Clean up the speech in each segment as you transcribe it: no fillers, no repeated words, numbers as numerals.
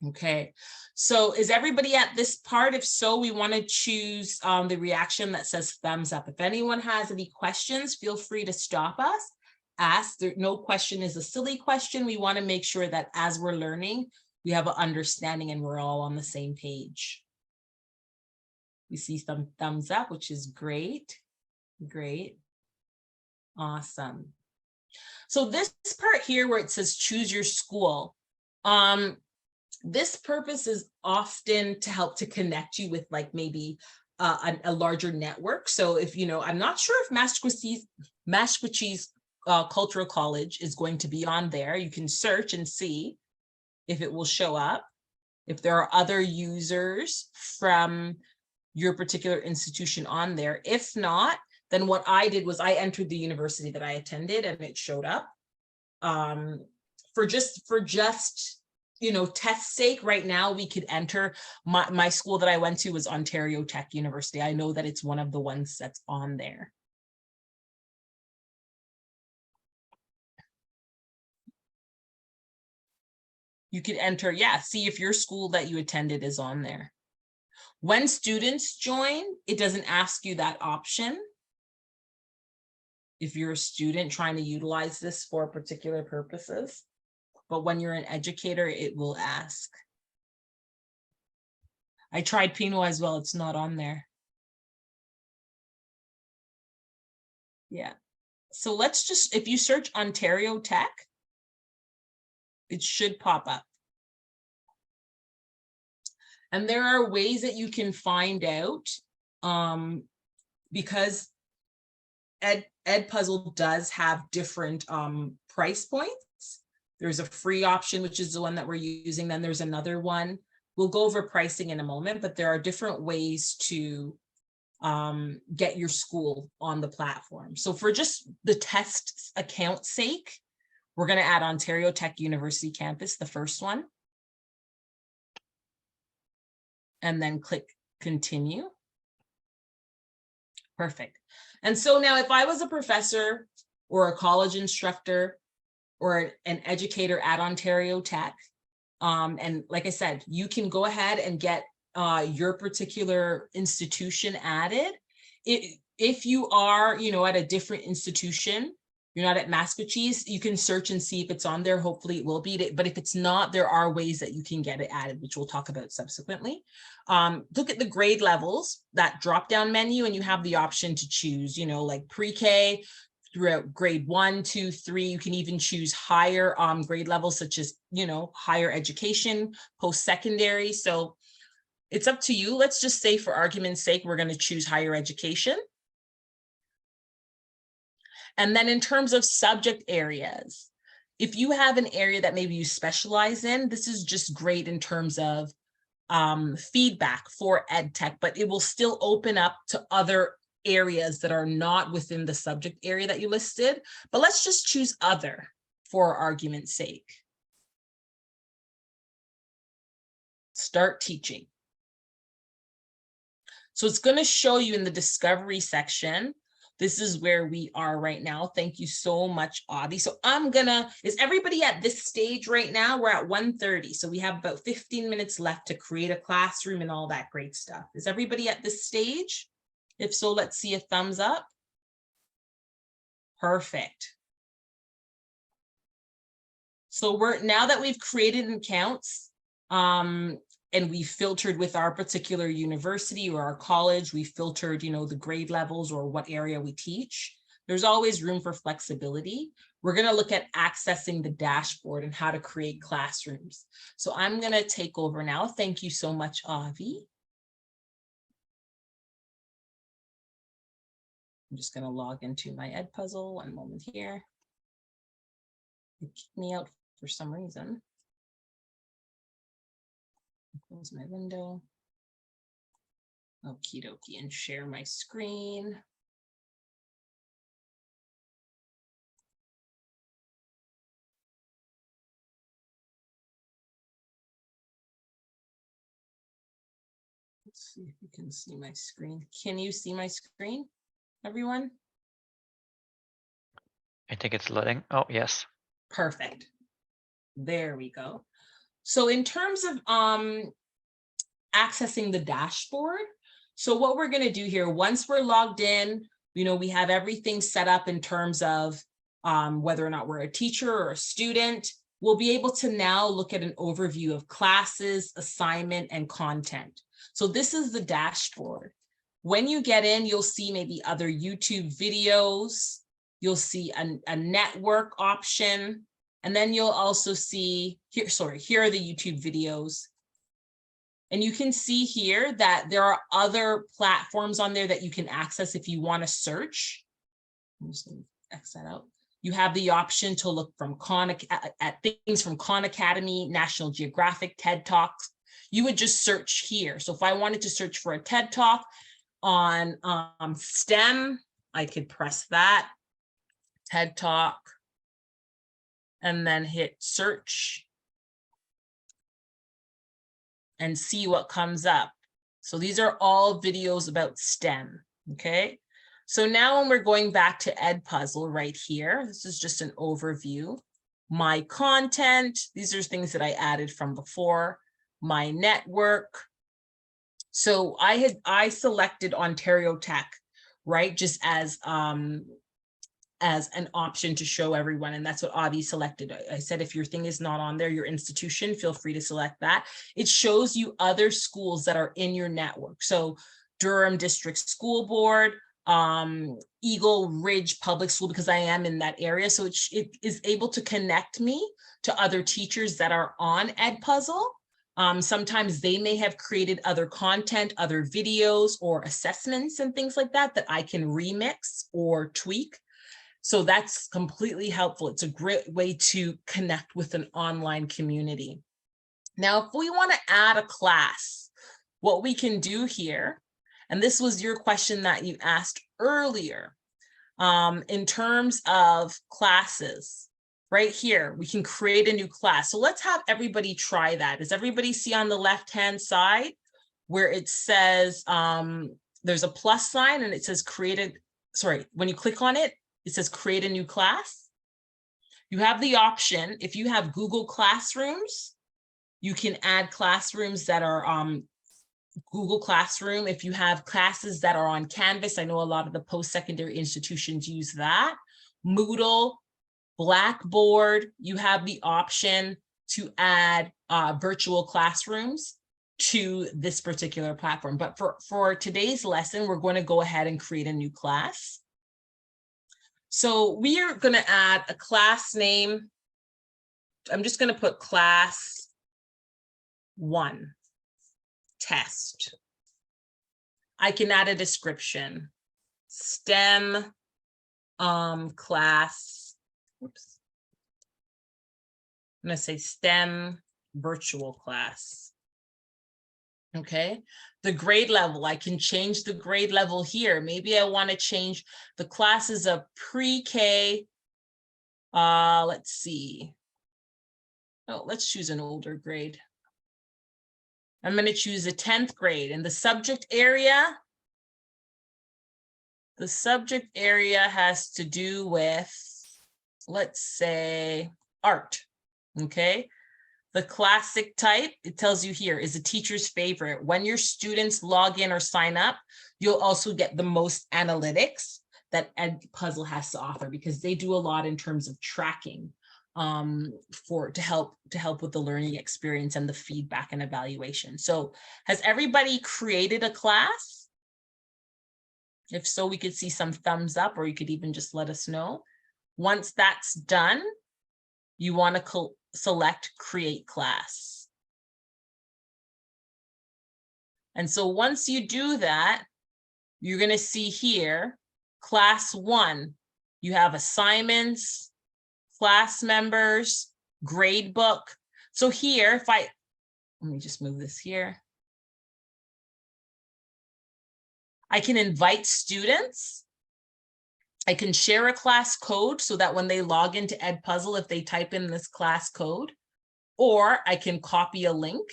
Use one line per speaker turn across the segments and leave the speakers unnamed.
Okay, so is everybody at this part? If so, we want to choose the reaction that says thumbs up. If anyone has any questions, feel free to stop us. Ask. No question is a silly question. We want to make sure that as we're learning, we have an understanding and we're all on the same page. We see some thumbs up, which is great. Great. Awesome. So this part here where it says choose your school, this purpose is often to help to connect you with like maybe a larger network. So if, you know, I'm not sure if Maskwacis Cultural College is going to be on there. You can search and see if it will show up. If there are other users from your particular institution on there. If not, then what I did was I entered the university that I attended and it showed up. For just you know, test sake, right now we could enter my school that I went to was Ontario Tech University. I know that it's one of the ones that's on there. You could enter, yeah, see if your school that you attended is on there. When students join, it doesn't ask you that option. If you're a student trying to utilize this for particular purposes. But when you're an educator, it will ask. I tried Pinot as well. It's not on there. Yeah. So let's just, if you search Ontario Tech, it should pop up. And there are ways that you can find out because EdPuzzle does have different price points. There's a free option, which is the one that we're using. Then there's another one. We'll go over pricing in a moment, but there are different ways to get your school on the platform. So for just the test account sake, we're going to add Ontario Tech University Campus, the first one. And then click continue. Perfect. And so now if I was a professor or a college instructor or an educator at Ontario Tech, and like I said, you can go ahead and get your particular institution added. If you are, you know, at a different institution, you're not at Maskwacis, you can search and see if it's on there. Hopefully it will be, but if it's not, there are ways that you can get it added, which we'll talk about subsequently. Look at the grade levels, that drop-down menu, and you have the option to choose, you know, like pre-K throughout grade 1, 2, 3. You can even choose higher grade levels, such as, you know, higher education, post-secondary. So it's up to you. Let's just say for argument's sake, we're going to choose higher education. And then in terms of subject areas, if you have an area that maybe you specialize in, this is just great in terms of feedback for EdTech, but it will still open up to other areas that are not within the subject area that you listed. But let's just choose other for argument's sake. Start teaching. So it's going to show you in the discovery section. This is where we are right now. Thank you so much, Avi. So is everybody at this stage right now? We're at 1:30. So we have about 15 minutes left to create a classroom and all that great stuff. Is everybody at this stage? If so, let's see a thumbs up. Perfect. So now that we've created accounts, and we filtered with our particular university or our college, we filtered, you know, the grade levels or what area we teach. There's always room for flexibility. We're going to look at accessing the dashboard and how to create classrooms. So I'm going to take over now. Thank you so much, Avi. I'm just going to log into my EdPuzzle. One moment here. It kicked me out for some reason. Close my window. Okie dokie, and share my screen. Let's see if you can see my screen. Can you see my screen, everyone?
I think it's loading. Oh, yes.
Perfect. There we go. So in terms of accessing the dashboard, so what we're going to do here, once we're logged in, we have everything set up in terms of whether or not we're a teacher or a student. We'll be able to now look at an overview of classes, assignment, and content. So this is the dashboard. When you get in, you'll see maybe other YouTube videos. You'll see a network option. And then you'll also see here, here are the YouTube videos. And you can see here that there are other platforms on there that you can access if you want to search. I'm just going to X that out. You have the option to look from at things from Khan Academy, National Geographic, TED Talks. You would just search here. So if I wanted to search for a TED Talk on STEM, I could press that, TED Talk, and then hit search and see what comes up. So these are all videos about STEM, okay? So now when we're going back to EdPuzzle right here, this is just an overview. My content, these are things that I added from before. My network. So I selected Ontario Tech, right? Just as an option to show everyone. And that's what Avi selected. I said, if your thing is not on there, your institution, feel free to select that. It shows you other schools that are in your network. So Durham District School Board, Eagle Ridge Public School, because I am in that area. So it is able to connect me to other teachers that are on EdPuzzle. Sometimes they may have created other content, other videos or assessments and things like that I can remix or tweak. So that's completely helpful. It's a great way to connect with an online community. Now, if we want to add a class, what we can do here, and this was your question that you asked earlier, in terms of classes, right here, we can create a new class. So let's have everybody try that. Does everybody see on the left-hand side where it says, there's a plus sign and it says when you click on it, it says create a new class. You have the option, if you have Google Classrooms, you can add classrooms that are Google Classroom. If you have classes that are on Canvas, I know a lot of the post-secondary institutions use that. Moodle, Blackboard, you have the option to add virtual classrooms to this particular platform. But for today's lesson, we're going to go ahead and create a new class. So we are going to add a class name. I'm just going to put class 1 test. I can add a description. STEM class. Oops. I'm going to say STEM virtual class. Okay, the grade level, I can change the grade level here. Maybe I want to change the classes of pre-K. Let's see. Oh, let's choose an older grade. I'm going to choose a 10th grade, and the subject area has to do with, let's say, art. Okay. The classic type, it tells you here, is a teacher's favorite. When your students log in or sign up, you'll also get the most analytics that EdPuzzle has to offer, because they do a lot in terms of tracking to help with the learning experience and the feedback and evaluation. So has everybody created a class? If so, we could see some thumbs up, or you could even just let us know. Once that's done, you want to select create class. And so once you do that, you're going to see here, class 1, you have assignments, class members, grade book. So here, let me just move this here. I can invite students. I can share a class code so that when they log into EdPuzzle, if they type in this class code, or I can copy a link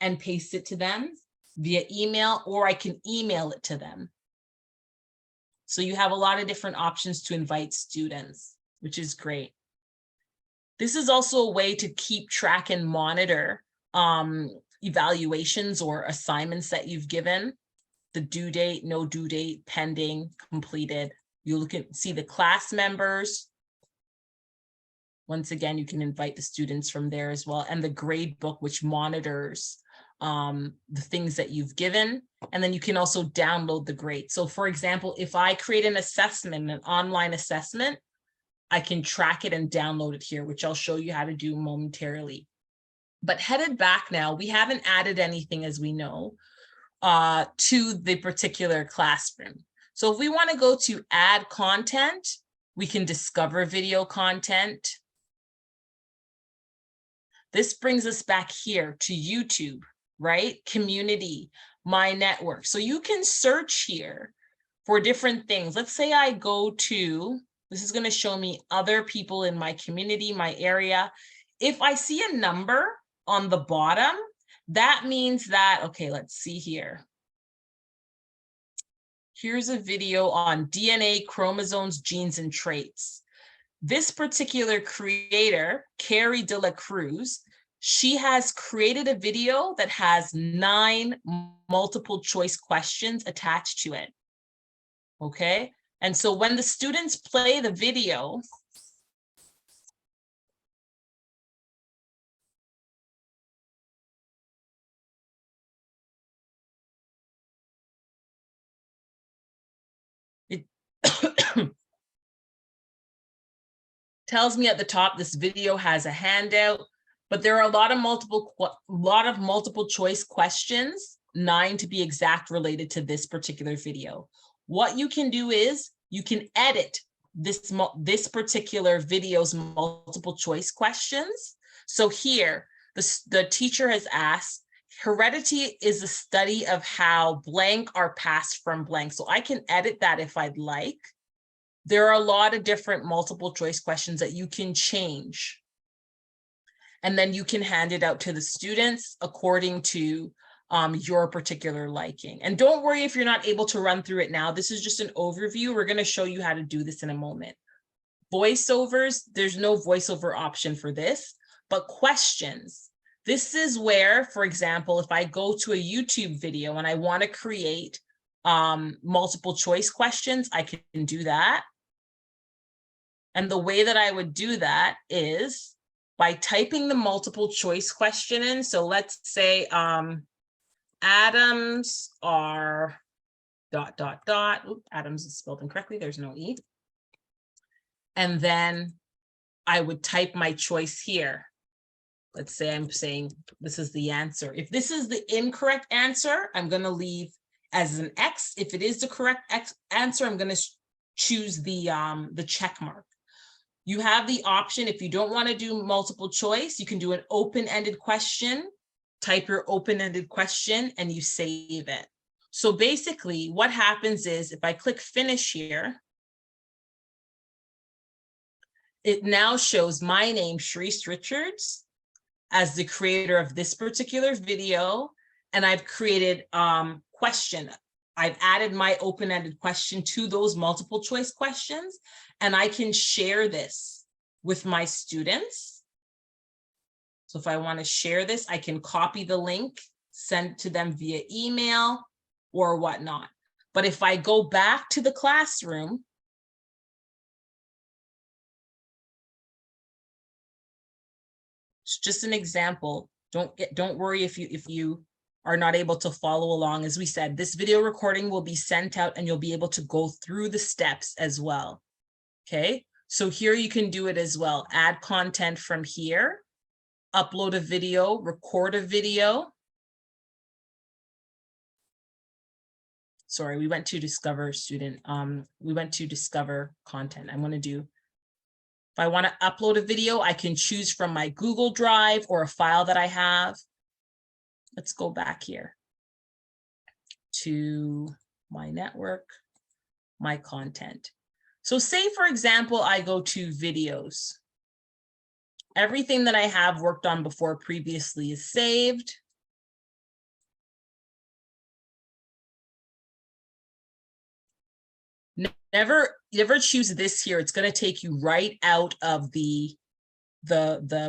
and paste it to them via email, or I can email it to them. So you have a lot of different options to invite students, which is great. This is also a way to keep track and monitor evaluations or assignments that you've given, the due date, no due date, pending, completed. You look at, see the class members. Once again, you can invite the students from there as well, and the grade book, which monitors the things that you've given. And then you can also download the grade. So for example, if I create an assessment, an online assessment, I can track it and download it here, which I'll show you how to do momentarily. But headed back now, we haven't added anything, as we know, to the particular classroom. So if we want to go to add content, we can discover video content. This brings us back here to YouTube, right? Community, my network. So you can search here for different things. Let's say I go to, this is going to show me other people in my community, my area. If I see a number on the bottom, that means that, okay, let's see here. Here's a video on DNA, chromosomes, genes, and traits. This particular creator, Carrie De La Cruz, she has created a video that has 9 multiple choice questions attached to it. Okay, and so when the students play the video, it tells me at the top, this video has a handout, but there are a lot of multiple choice questions, 9 to be exact, related to this particular video. What you can do is you can edit this particular video's multiple choice questions. So here, the teacher has asked, heredity is a study of how blank are passed from blank. So I can edit that if I'd like. There are a lot of different multiple choice questions that you can change. And then you can hand it out to the students according to your particular liking. And don't worry if you're not able to run through it now. This is just an overview. We're going to show you how to do this in a moment. Voiceovers, there's no voiceover option for this, but questions. This is where, for example, if I go to a YouTube video and I want to create multiple choice questions, I can do that. And the way that I would do that is by typing the multiple choice question in. So let's say atoms are ... Oops, atoms is spelled incorrectly. There's no E. And then I would type my choice here. Let's say I'm saying this is the answer. If this is the incorrect answer, I'm going to leave as an X. If it is the correct answer, I'm going to choose the check mark. You have the option, if you don't want to do multiple choice, you can do an open-ended question, type your open-ended question, and you save it. So basically what happens is if I click finish here, it now shows my name, Sharice Richards, as the creator of this particular video. And I've created question. I've added my open-ended question to those multiple choice questions, and I can share this with my students. So if I want to share this, I can copy the link, send it to them via email or whatnot. But if I go back to the classroom, it's just an example. Don't worry if you are not able to follow along. As we said, this video recording will be sent out and you'll be able to go through the steps as well. Okay, so here you can do it as well. Add content from here, upload a video, record a video. Sorry, we went to discover student. We went to discover content. I'm going to do, if I want to upload a video, I can choose from my Google Drive or a file that I have. Let's go back here to my network, my content. So say, for example, I go to videos. Everything that I have worked on before previously is saved. Never choose this here. It's going to take you right out of the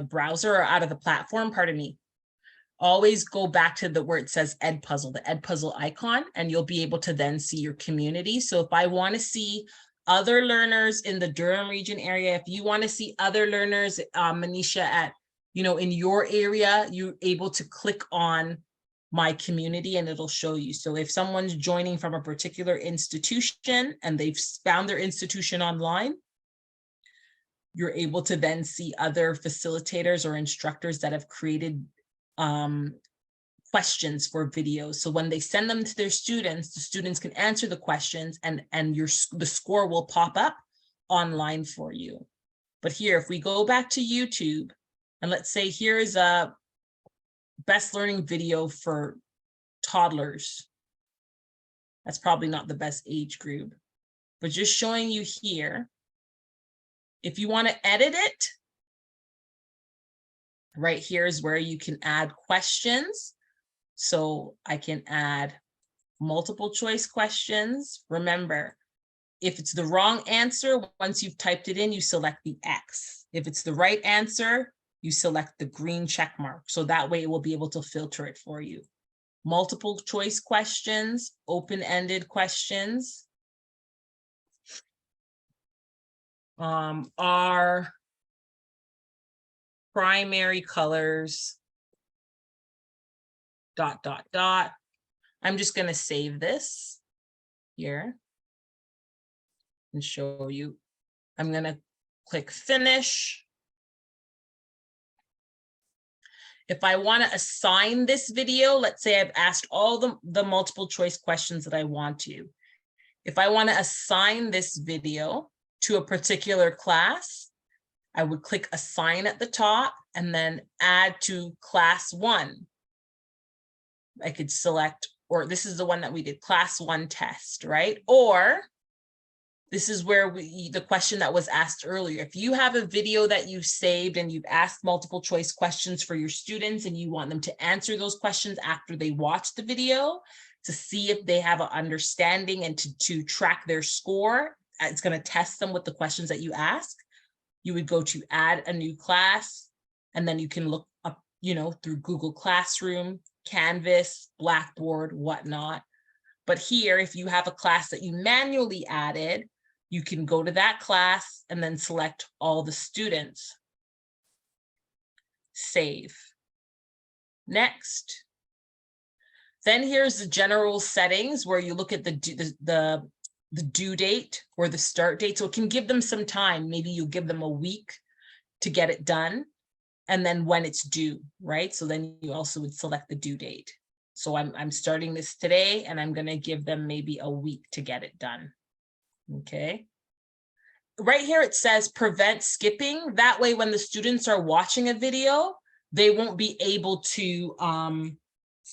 browser or out of the platform, pardon me. always go back to where it says EdPuzzle, the EdPuzzle icon, and you'll be able to then see your community. So if I want to see other learners in the Durham region area, if you want to see other learners, Manisha, at, in your area, you're able to click on my community and it'll show you. So if someone's joining from a particular institution and they've found their institution online, you're able to then see other facilitators or instructors that have created questions for videos. So when they send them to their students, the students can answer the questions and the score will pop up online for you. But here, if we go back to YouTube, and let's say here is a best learning video for toddlers. That's probably not the best age group, but just showing you here. If you want to edit it, right here is where you can add questions. So I can add multiple choice questions. Remember, if it's the wrong answer, once you've typed it in, you select the X. If it's the right answer, you select the green check mark. So that way it will be able to filter it for you. Multiple choice questions, open-ended questions. Are primary colors ... I'm just going to save this here and show you. I'm going to click finish. If I want to assign this video, let's say I've asked all the multiple choice questions that I want to. If I want to assign this video to a particular class, I would click assign at the top and then add to class 1. I could select, or this is the one that we did, class 1 test, right? Or this is where the question that was asked earlier. If you have a video that you've saved and you've asked multiple choice questions for your students and you want them to answer those questions after they watch the video to see if they have an understanding and to track their score, it's going to test them with the questions that you ask. You would go to add a new class, and then you can look up, through Google Classroom, Canvas, Blackboard, whatnot. But here, if you have a class that you manually added, you can go to that class and then select all the students. Save. Next. Then here's the general settings where you look at the due date or the start date. So it can give them some time. Maybe you give them a week to get it done. And then when it's due, right? So then you also would select the due date. So I'm starting this today and I'm going to give them maybe a week to get it done. Okay. Right here, it says prevent skipping. That way, when the students are watching a video, they won't be able to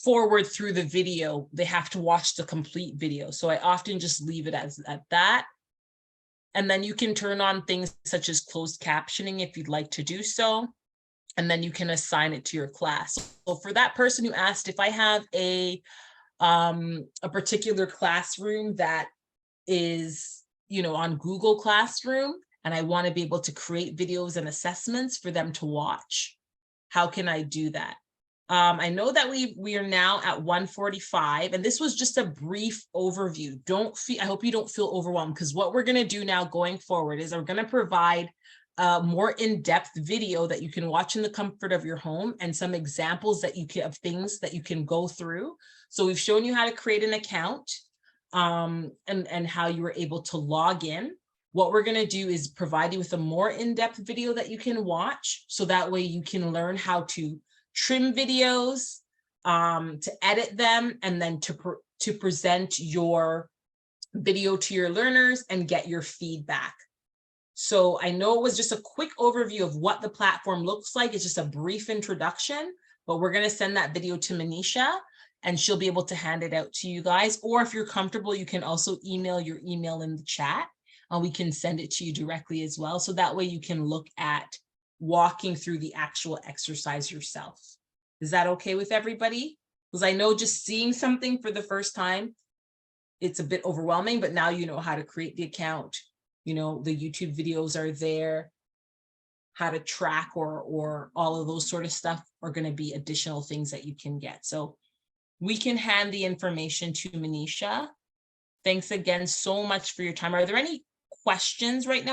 forward through the video. They have to watch the complete video. So I often just leave it at that. And then you can turn on things such as closed captioning if you'd like to do so. And then you can assign it to your class. So for that person who asked, if I have a particular classroom that is, on Google Classroom, and I want to be able to create videos and assessments for them to watch, how can I do that? I know that we are now at 1:45, and this was just a brief overview. I hope you don't feel overwhelmed, because what we're going to do now going forward is we're going to provide more in-depth video that you can watch in the comfort of your home, and some examples of things that you can go through. So we've shown you how to create an account and how you were able to log in. What we're going to do is provide you with a more in-depth video that you can watch. So that way you can learn how to trim videos, to edit them, and then to present your video to your learners and get your feedback. So I know it was just a quick overview of what the platform looks like. It's just a brief introduction, but we're going to send that video to Manisha and she'll be able to hand it out to you guys. Or if you're comfortable, you can also email your email in the chat and we can send it to you directly as well. So that way you can look at walking through the actual exercise yourself. Is that okay with everybody? Because I know just seeing something for the first time, it's a bit overwhelming, but now you know how to create the account. The YouTube videos are there, how to track or all of those sort of stuff are going to be additional things that you can get. So we can hand the information to Manisha. Thanks again so much for your time. Are there any questions right now?